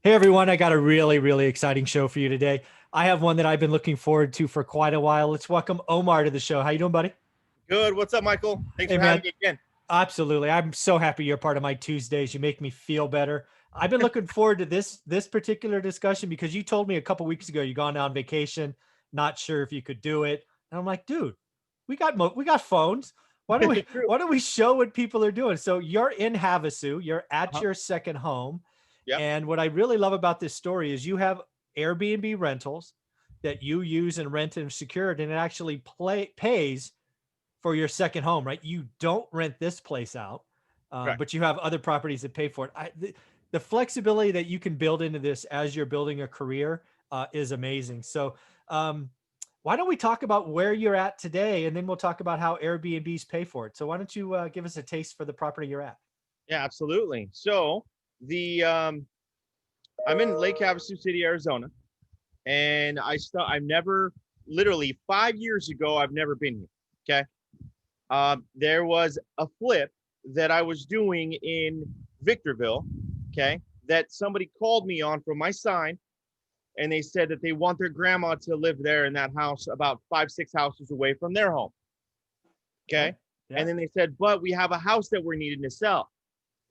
Hey everyone, I got a really exciting show for you today. I have one that I've been looking forward to for quite a while. Let's welcome Omar to the show. How you doing, buddy? Good. What's up, Michael? Thanks Hey for man, having me again. absolutely. I'm so happy you're part of my Tuesdays. You make me feel better. I've been looking forward to this particular discussion because you told me a couple weeks ago you gone on vacation, not sure if you could do it. And I'm like, dude, we got phones. Why don't we True. why don't we show what people are doing? So you're in Havasu, you're at Uh-huh. your second home. Yep. And what I really love about this story is you have Airbnb rentals that you use and rent and secured, and it actually pays for your second home, right? You don't rent this place out, Correct. but you have other properties that pay for it. The flexibility that you can build into this as you're building a career is amazing. So, why don't we talk about where you're at today, and then we'll talk about how Airbnbs pay for it. So, why don't you give us a taste for the property you're at? Yeah, absolutely. So the I'm in Lake Havasu City, Arizona, and I've never literally 5 years ago. I've never been here. Okay. There was a flip that I was doing in Victorville. Okay, that somebody called me on from my sign, and they said that they want their grandma to live there in that house about 5, 6 houses away from their home. Okay. Okay. Yeah. And then they said, but we have a house that we're needing to sell,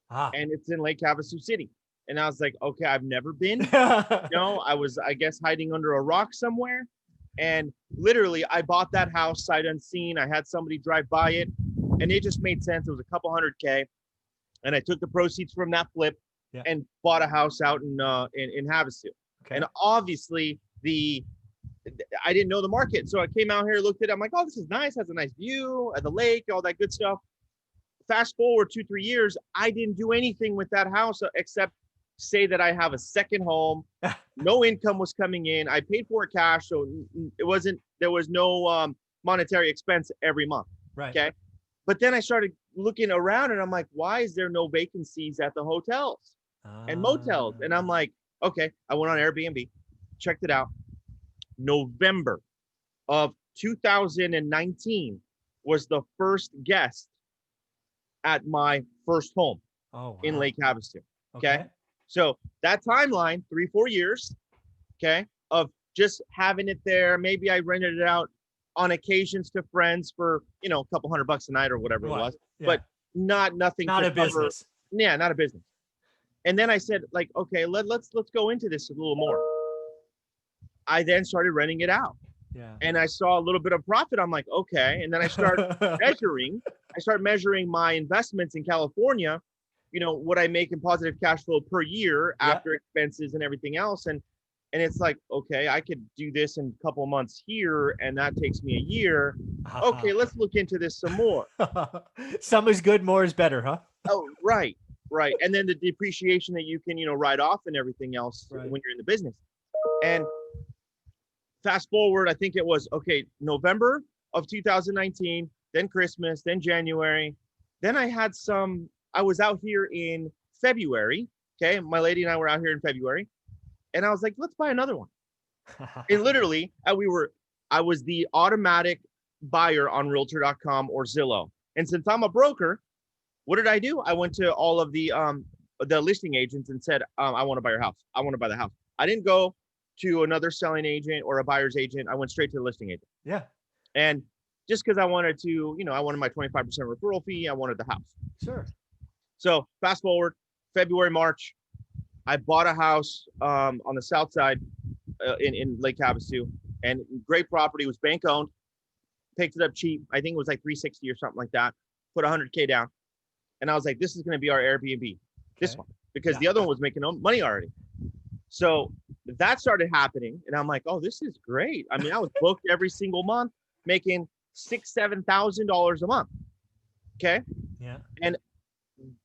Ah. and it's in Lake Havasu City. And I was like, okay, I've never been. I was, I guess, hiding under a rock somewhere. And literally, I bought that house sight unseen. I had somebody drive by it, and it just made sense. It was a couple hundred K. And I took the proceeds from that flip Yeah. and bought a house out in Havasu. Okay. And obviously, I didn't know the market. So I came out here, looked at it. I'm like, oh, this is nice. Has a nice view of the lake, all that good stuff. Fast forward 2, 3 years, I didn't do anything with that house except say that I have a second home. No income was coming in. I paid for it cash. So there was no monetary expense every month. Right. Okay. But then I started looking around and I'm like, why is there no vacancies at the hotels and motels? And I'm like, okay, I went on Airbnb, checked it out. November of 2019 was the first guest at my first home in Lake Havasu. Okay. So that timeline, 3, 4 years, okay, of just having it there. Maybe I rented it out on occasions to friends for, a couple $100 a night or whatever it was, but nothing Not to a cover. business. Yeah, not a business. And then I said, like, okay, let's go into this a little more. I then started renting it out. Yeah. And I saw a little bit of profit. I'm like, okay. And then I started measuring my investments in California, what I make in positive cash flow per year after expenses and everything else. And it's like, okay, I could do this in a couple of months here, and that takes me a year. Okay, let's look into this some more. Some is good, more is better, huh? Oh, right. And then the depreciation that you can, write off and everything else when you're in the business. And fast forward, I think it was, November of 2019, then Christmas, then January. Then I was out here in February. Okay. My lady and I were out here in February. And I was like, let's buy another one. And literally, I was the automatic buyer on Realtor.com or Zillow. And since I'm a broker, what did I do? I went to all of the listing agents and said, I want to buy your house. I want to buy the house. I didn't go to another selling agent or a buyer's agent. I went straight to the listing agent. Yeah. And just because I wanted to, I wanted my 25% referral fee. I wanted the house. Sure. So fast forward, February, March, I bought a house on the south side in Lake Havasu, and great property. It was bank owned. Picked it up cheap. I think it was like 360 or something like that. Put 100K down, and I was like, "This is going to be our Airbnb, this one," because the other one was making money already. So that started happening, and I'm like, "Oh, this is great." I mean, I was booked every single month, making $6,000-7,000 a month. Okay. Yeah. And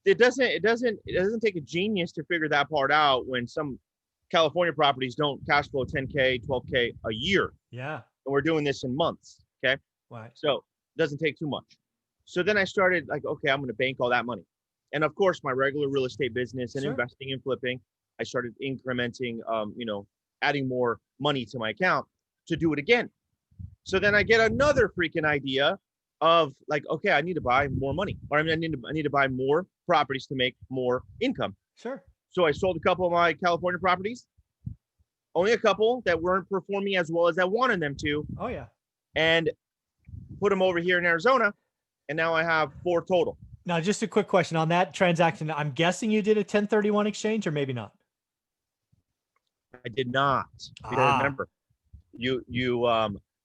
it doesn't take a genius to figure that part out when some California properties don't cash flow 10K, 12K a year. Yeah. And we're doing this in months. Okay. Right. So it doesn't take too much. So then I started like, okay, I'm going to bank all that money. And of course, my regular real estate business and investing and flipping, I started incrementing, adding more money to my account to do it again. So then I get another freaking idea of like, okay, I need to buy more money, or I need to buy more properties to make more income. Sure. So I sold a couple of my California properties, only a couple that weren't performing as well as I wanted them to. Oh yeah. And put them over here in Arizona. And now I have 4 total. Now, just a quick question on that transaction. I'm guessing you did a 1031 exchange or maybe not. I did not. Remember,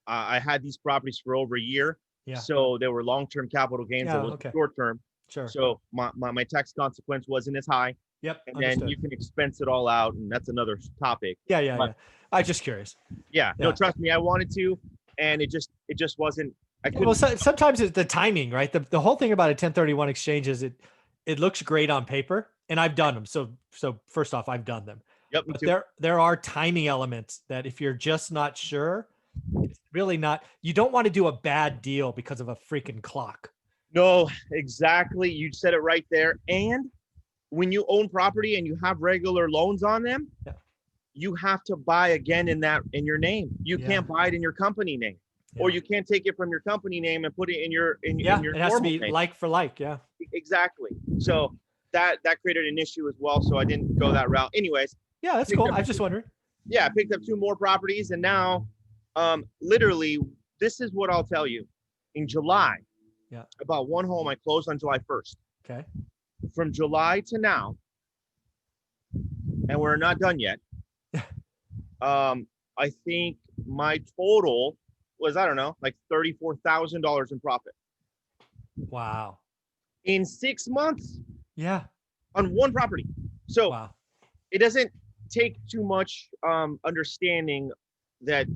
I had these properties for over a year. Yeah. So they were long-term capital gains. Yeah, That was okay. short-term. Sure. So my tax consequence wasn't as high. Yep. And Understood. then you can expense it all out, and that's another topic. Yeah. But- Yeah. I'm just curious. Yeah. No, trust me, I wanted to, and it just wasn't. I couldn't. Well, sometimes it's the timing, right? The whole thing about a 1031 exchange is it looks great on paper, and I've done them. So first off, I've done them. Yep. But there are timing elements that if you're just not sure, it's really not. You don't want to do a bad deal because of a freaking clock. No, exactly. You said it right there. And when you own property and you have regular loans on them, Yeah. you have to buy again in your name. You Yeah. can't buy it in your company name, or Yeah. you can't take it from your company name and put it in your It has to normal be name. like for like. Yeah. Exactly. So that created an issue as well. So I didn't go that route. Anyways, Yeah, that's cool. I was just wondering. yeah, I picked up 2 more properties, and now, literally, this is what I'll tell you. In July, Yeah. about 1 home I closed on July 1st. Okay. From July to now, and we're not done yet. I think my total was, I don't know, like $34,000 in profit Wow. in 6 months Yeah. on 1 property. So Wow. it doesn't take too much understanding that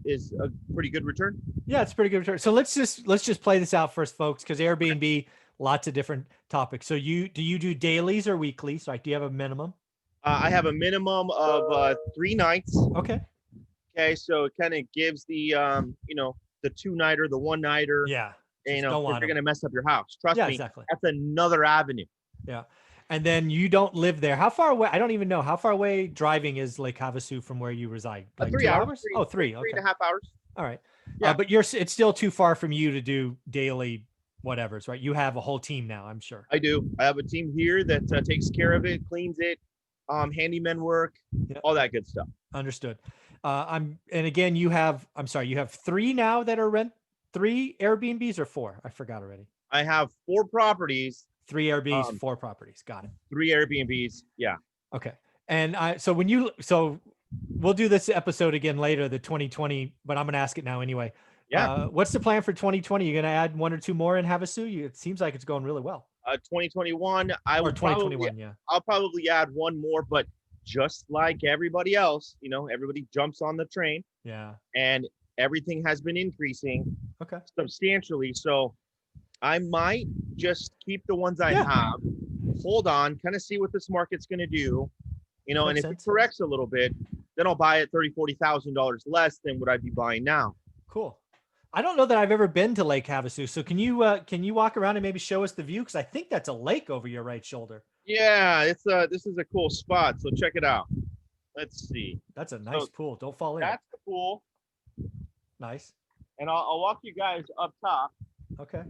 is a pretty good return. Yeah, it's a pretty good return. So let's just play this out first, folks, because Airbnb, lots of different topics. So do you do dailies or weeklies? Like, do you have a minimum? I have a minimum of 3 nights. Okay. Okay, so it kind of gives the the 2-nighter, the 1-nighter. Yeah. You Just know, don't if want you're them. gonna mess up your house. Trust Yeah, me, exactly. that's another avenue. Yeah. And then you don't live there. How far away? I don't even know. How far away driving is Lake Havasu from where you reside? Like 3 2 hours. Oh, 3. Okay. 3.5 hours. All right. Yeah. But it's still too far from you to do daily whatevers, right? You have a whole team now, I'm sure. I do. I have a team here that takes care of it, cleans it, handyman work, Yep. all that good stuff. Understood. And again, you have 3 now that are 3 Airbnbs or 4? I forgot already. I have 4 properties, 3 Airbnbs, 4 properties. Got it. 3 Airbnbs. Yeah. Okay. And so we'll do this episode again later, the 2020, but I'm going to ask it now anyway. Yeah. What's the plan for 2020? You're going to add 1 or 2 more in Havasu? It seems like it's going really well. 2021, Or 2021, yeah. I'll probably add 1 more, but just like everybody else, everybody jumps on the train, Yeah. and everything has been increasing Okay. substantially. So I might just keep the ones I Yeah. have, hold on, kind of see what this market's going to do, and Makes if sense. it corrects a little bit, then I'll buy it $30,000-$40,000 less than what I'd be buying now. Cool. I don't know that I've ever been to Lake Havasu. So can you walk around and maybe show us the view? Because I think that's a lake over your right shoulder. Yeah, this is a cool spot. So check it out. Let's see. That's a nice pool. Don't fall in. That's the pool, Nice. and I'll walk you guys up top. Okay.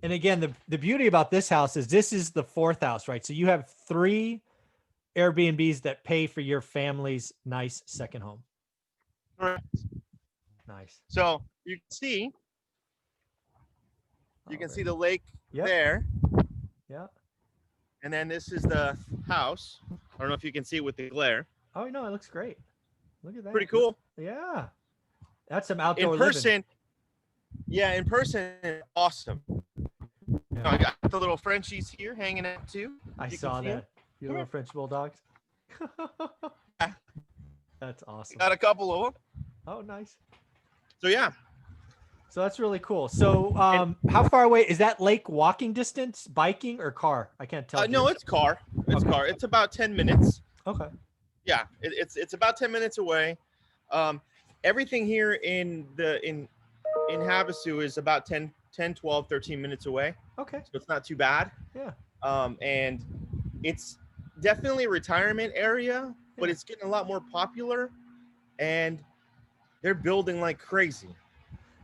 And again, the beauty about this house is this is the 4th house, right? So you have 3 Airbnbs that pay for your family's nice second home. Correct. Nice. So you can see the lake Yep. there, Yeah. and then this is the house. I don't know if you can see with the glare. Oh, no, it looks great. Look at that. Pretty cool. Yeah. That's some outdoor In living. person, yeah, in person, awesome. Yeah. I got the little Frenchies here hanging out too. I You can saw see 'em. that. Your little French bulldogs. Yeah. That's awesome. Got a couple of them. Oh, nice. So yeah, So that's really cool. So how far away is that lake? Walking distance, biking, or car? I can't tell. no, it's car. It's Okay. car. It's about 10 minutes. Okay. Yeah, it's about 10 minutes away. Everything here in Havasu is about 10, 12, 13 minutes away. Okay. So it's not too bad. Yeah. And it's definitely a retirement area, but Yeah. it's getting a lot more popular, and they're building like crazy.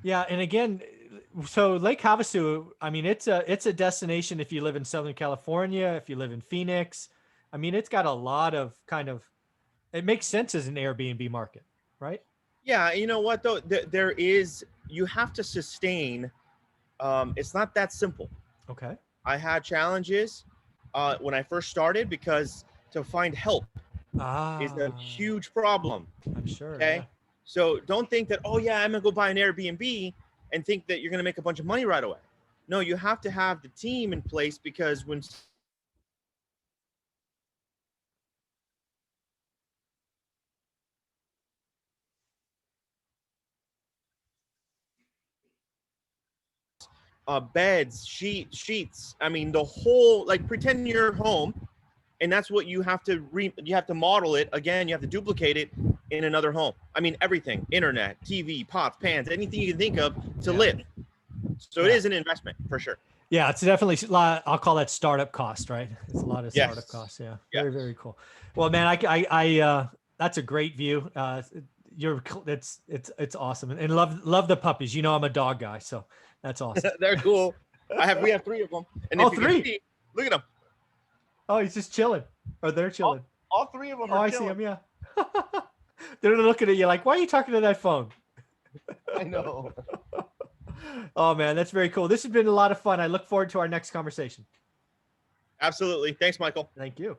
Yeah, and again, so Lake Havasu, I mean, it's a destination if you live in Southern California, if you live in Phoenix, I mean, it's got a lot of kind of, it makes sense as an Airbnb market, right? Yeah, you know what though? There is, you have to sustain. It's not that simple. Okay. I had challenges when I first started because to find help is a Ah, huge problem. I'm sure. Yeah. Okay. So don't think that, oh, yeah, I'm going to go buy an Airbnb and think that you're going to make a bunch of money right away. No, you have to have the team in place because when beds, sheets, I mean, the whole, like pretend you're home and that's what you have to you have to model it again, you have to duplicate it in another home. I mean, everything, internet, TV, pots, pans, anything you can think of to live. So it is an investment for sure. Yeah, it's definitely a lot. I'll call that startup cost, right? It's a lot of startup costs. Yeah, very, very cool. Well, man, that's a great view. It's awesome, and love the puppies. You know, I'm a dog guy, so that's awesome. They're cool. We have 3 of them. And oh, if you 3. can see, look at them. Oh, he's just chilling, or they're chilling. All 3 of them. Oh, I see them. Yeah. They're looking at you like, why are you talking to that phone? I know. Oh man, that's very cool. This has been a lot of fun. I look forward to our next conversation. Absolutely. Thanks, Michael. Thank you.